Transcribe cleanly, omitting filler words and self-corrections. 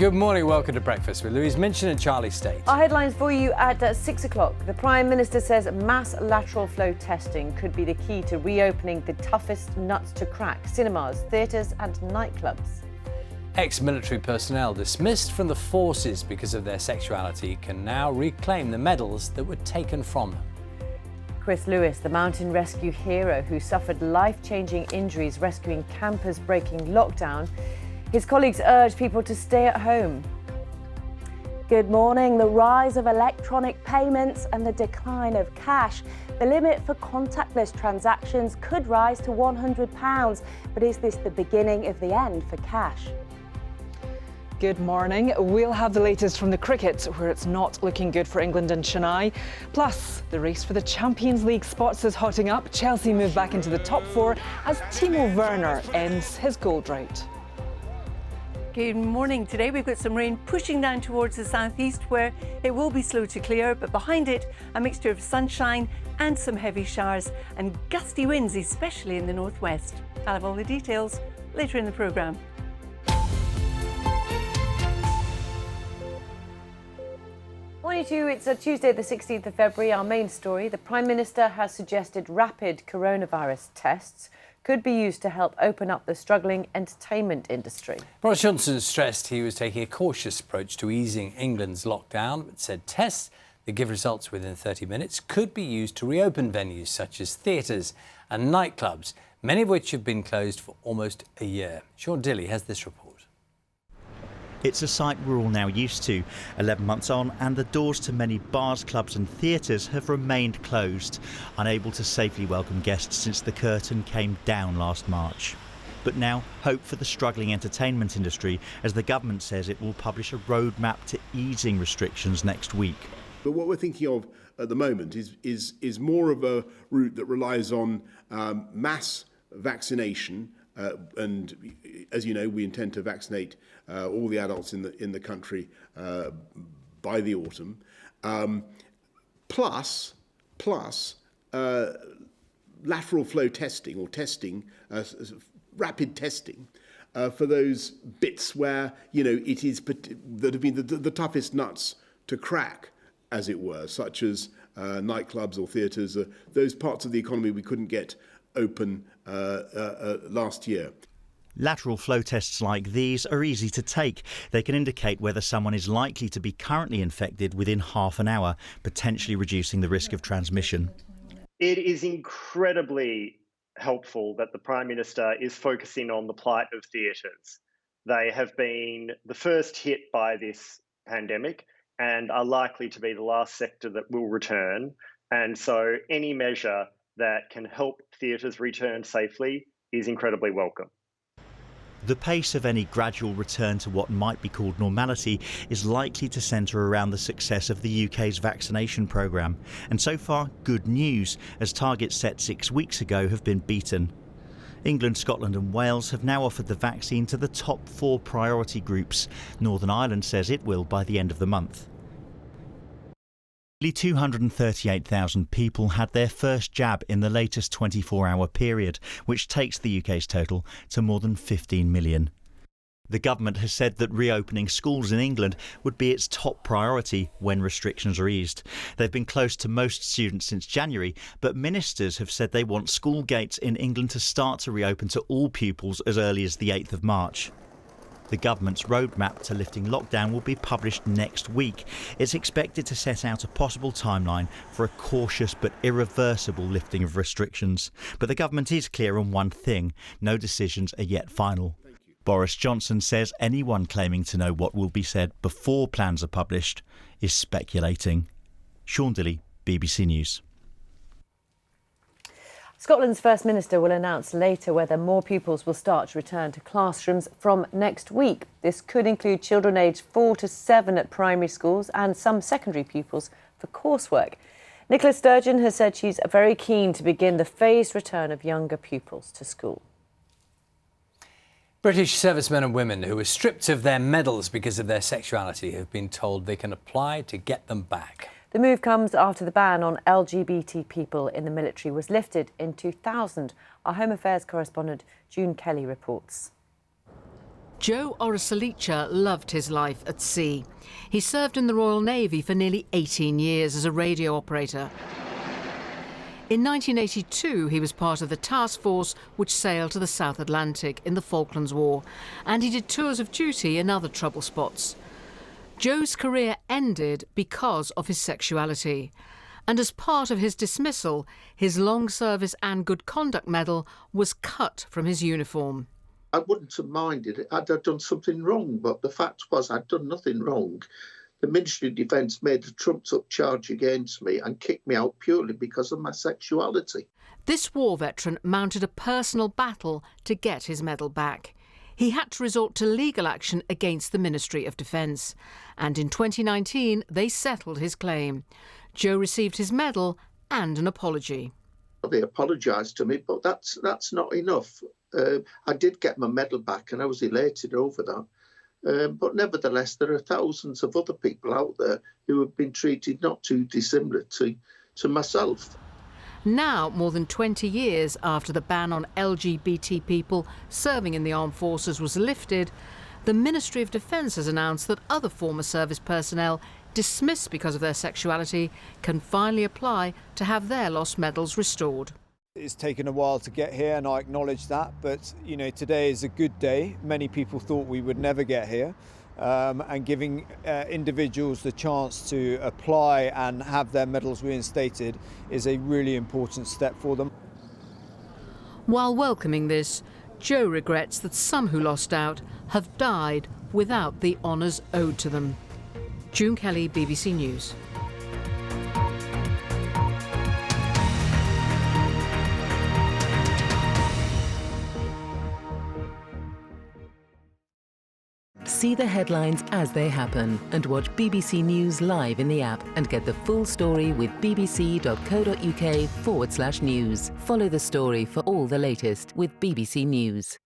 Good morning, welcome to Breakfast with Louise Minchin and Charlie State. Our headlines for you at 6 o'clock. The Prime Minister says mass lateral flow testing could be the key to reopening the toughest nuts to crack: cinemas, theatres and nightclubs. Ex-military personnel dismissed from the forces because of their sexuality can now reclaim the medals that were taken from them. Chris Lewis, the mountain rescue hero who suffered life-changing injuries rescuing campers breaking lockdown. His colleagues urge people to stay at home. Good morning. The rise of electronic payments and the decline of cash. The limit for contactless transactions could rise to £100. But is this the beginning of the end for cash? Good morning. We'll have the latest from the cricket, where it's not looking good for England and Chennai. Plus, the race for the Champions League spots is hotting up. Chelsea move back into the top four as Timo Werner ends his goal drought. Good morning. Today we've got some rain pushing down towards the southeast, where it will be slow to clear, but behind it a mixture of sunshine and some heavy showers and gusty winds, especially in the northwest. I'll have all the details later in the programme. Morning to you. It's Tuesday the 16th of February. Our main story: the Prime Minister has suggested rapid coronavirus tests could be used to help open up the struggling entertainment industry. Boris Johnson stressed he was taking a cautious approach to easing England's lockdown, but said tests that give results within 30 minutes could be used to reopen venues such as theatres and nightclubs, many of which have been closed for almost a year. Sean Dilley has this report. It's a sight we're all now used to, 11 months on, and the doors to many bars, clubs and theatres have remained closed, unable to safely welcome guests since the curtain came down last March. But now, hope for the struggling entertainment industry, as the government says it will publish a roadmap to easing restrictions next week. But what we're thinking of at the moment is more of a route that relies on mass vaccination. And as you know, we intend to vaccinate all the adults in the country by the autumn, plus lateral flow testing or testing, rapid testing for those bits where it is that have been the toughest nuts to crack, as it were, such as nightclubs or theatres, those parts of the economy we couldn't get open last year. Lateral flow tests like these are easy to take. They can indicate whether someone is likely to be currently infected within half an hour, potentially reducing the risk of transmission. It is incredibly helpful that the Prime Minister is focusing on the plight of theatres. They have been the first hit by this pandemic and are likely to be the last sector that will return. And so any measure that can help theatres return safely is incredibly welcome. The pace of any gradual return to what might be called normality is likely to centre around the success of the UK's vaccination programme. And so far, good news, as targets set 6 weeks ago have been beaten. England, Scotland and Wales have now offered the vaccine to the top 4 priority groups. Northern Ireland says it will by the end of the month. Nearly 238,000 people had their first jab in the latest 24-hour period, which takes the UK's total to more than 15 million. The government has said that reopening schools in England would be its top priority when restrictions are eased. They've been closed to most students since January, but ministers have said they want school gates in England to start to reopen to all pupils as early as the 8th of March. The government's roadmap to lifting lockdown will be published next week. It's expected to set out a possible timeline for a cautious but irreversible lifting of restrictions. But the government is clear on one thing: no decisions are yet final. Boris Johnson says anyone claiming to know what will be said before plans are published is speculating. Sean Dilley, BBC News. Scotland's First Minister will announce later whether more pupils will start to return to classrooms from next week. This could include children aged 4 to 7 at primary schools and some secondary pupils for coursework. Nicola Sturgeon has said she's very keen to begin the phased return of younger pupils to school. British servicemen and women who were stripped of their medals because of their sexuality have been told they can apply to get them back. The move comes after the ban on LGBT people in the military was lifted in 2000. Our Home Affairs correspondent June Kelly reports. Joe Orosalicha loved his life at sea. He served in the Royal Navy for nearly 18 years as a radio operator. In 1982, he was part of the task force which sailed to the South Atlantic in the Falklands War, and he did tours of duty in other trouble spots. Joe's career ended because of his sexuality, and as part of his dismissal, his Long Service and Good Conduct Medal was cut from his uniform. I wouldn't have minded it had I done something wrong, but the fact was I'd done nothing wrong. The Ministry of Defence made a trumped-up charge against me and kicked me out purely because of my sexuality. This war veteran mounted a personal battle to get his medal back. He had to resort to legal action against the Ministry of Defence, and in 2019 they settled his claim. Joe received his medal and an apology. They apologised to me, but that's not enough. I did get my medal back and I was elated over that. But nevertheless, there are thousands of other people out there who have been treated not too dissimilar to myself. Now, more than 20 years after the ban on LGBT people serving in the armed forces was lifted, the Ministry of Defence has announced that other former service personnel dismissed because of their sexuality can finally apply to have their lost medals restored. It's taken a while to get here and I acknowledge that, but you know, today is a good day. Many people thought we would never get here, and giving individuals the chance to apply and have their medals reinstated is a really important step for them. While welcoming this, Joe regrets that some who lost out have died without the honours owed to them. June Kelly, BBC News. See the headlines as they happen and watch BBC News live in the app and get the full story with bbc.co.uk/news. Follow the story for all the latest with BBC News.